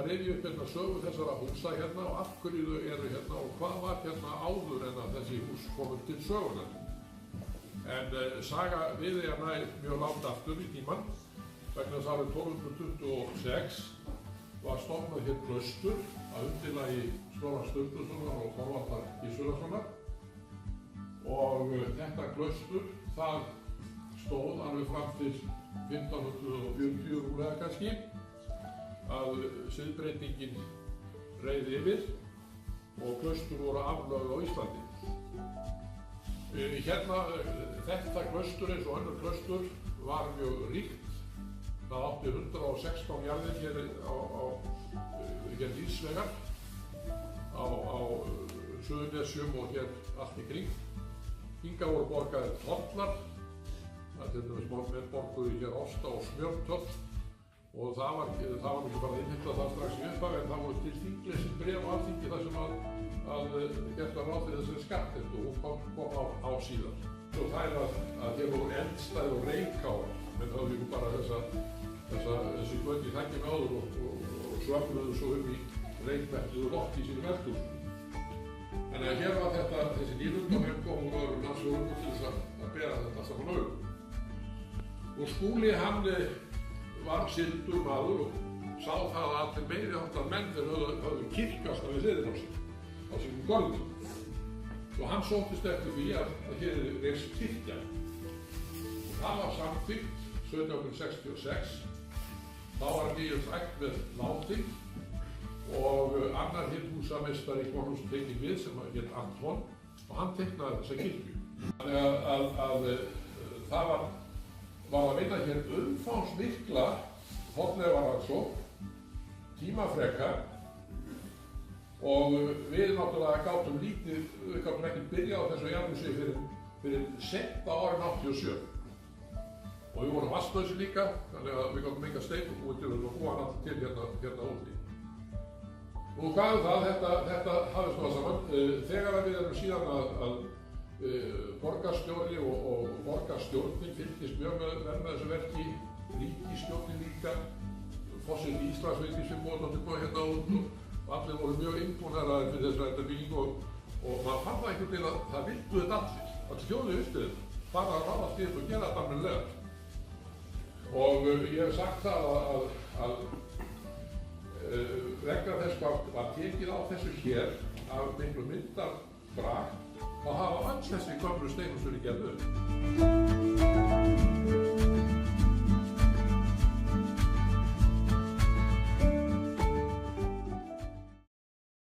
rifja upp hérna sögu þessara húsa hérna og af hverju þau eru hérna og hvað var hérna áður en að þessi hús komið til sögunar. En saga Viðeyjar nær mjög langt aftur í tímann, vegna þess að árið 1226 var stofnað hér klaustur að undirlagi Snorra Sturlusonar og Þorvaldar Gizurarsonar. Og þetta klaustur, það stóð alveg fram til 1540 rúmlega kannski, að siðbreytingin reið yfir og klaustur voru aflögð á Íslandi. Hérna, þetta klaustur eins og önnur klaustur var mjög ríkt. Það átti 116 jarðir hér lífsvegar á Suðurnesjum og hér allt í kring. Hingað voru borgaðir tollar, það til dæmis menn borguðu hér osta og smjörtoll og það var nú ekki bara innheimtað það strax í upphafi en það voru til þinglesin bréf á Alþingi þar sem að gert var ráð fyrir þessari skattheimtu og hún kom á síðar. Og það er að hér voru eldstæð og reykár, menn höfðu bara þessi göng í þættinum áður og svöfnuðu svo í reykmetluðu lofti í sínu verkhúsum. Þannig að hér var þessi nýlundamenn komu úr öðrum landsfjórðungum til þess að bera þetta saman auðvitað. Og Skúli hann var sildur maður og sá það að allir meiri háttar menn þeir höfðu kirkjast við hliðina á sínum göngum. Og hann sóttist eftir því að hér reist kirkja. Og það var samþykkt 1766. Þá var Níels ætt með láti og annar húsameistari konungs tekinn við sem hét Anton og hann teiknaði þessa kirkju. Þannig að það var að vinna hér umfangsmikla fornleifarannsókn, tímafrekar og við náttúrulega gátum ekki byrjað á þessu jarðhúsi fyrir seint á árinu 87. Og við vorum vatnslausir líka, þannig að við gátum enga stein og búið til að búa hann alltaf til hérna úti. Nú hvað þetta hafði stóð saman. Þegar við erum síðan að borgarstjóri og borgarstjórnin fylgdist mjög með þessu verki, ríkisstjórnin líka, forseti Íslands veitir sem voru náttúrulega hérna út og allir voru mjög innbúnaðir fyrir þessa byggingu og maður fann það einhvern veginn að það vildu þetta allir þjóðir vildu þetta, bara að ráðast í þetta og gera þetta almennilega. Og ég hef sagt það að vegna þess hvað var tekið á þessu hér af miklu myndarbrag þá hafa öll þessi gömlu steinhús verið gerð upp.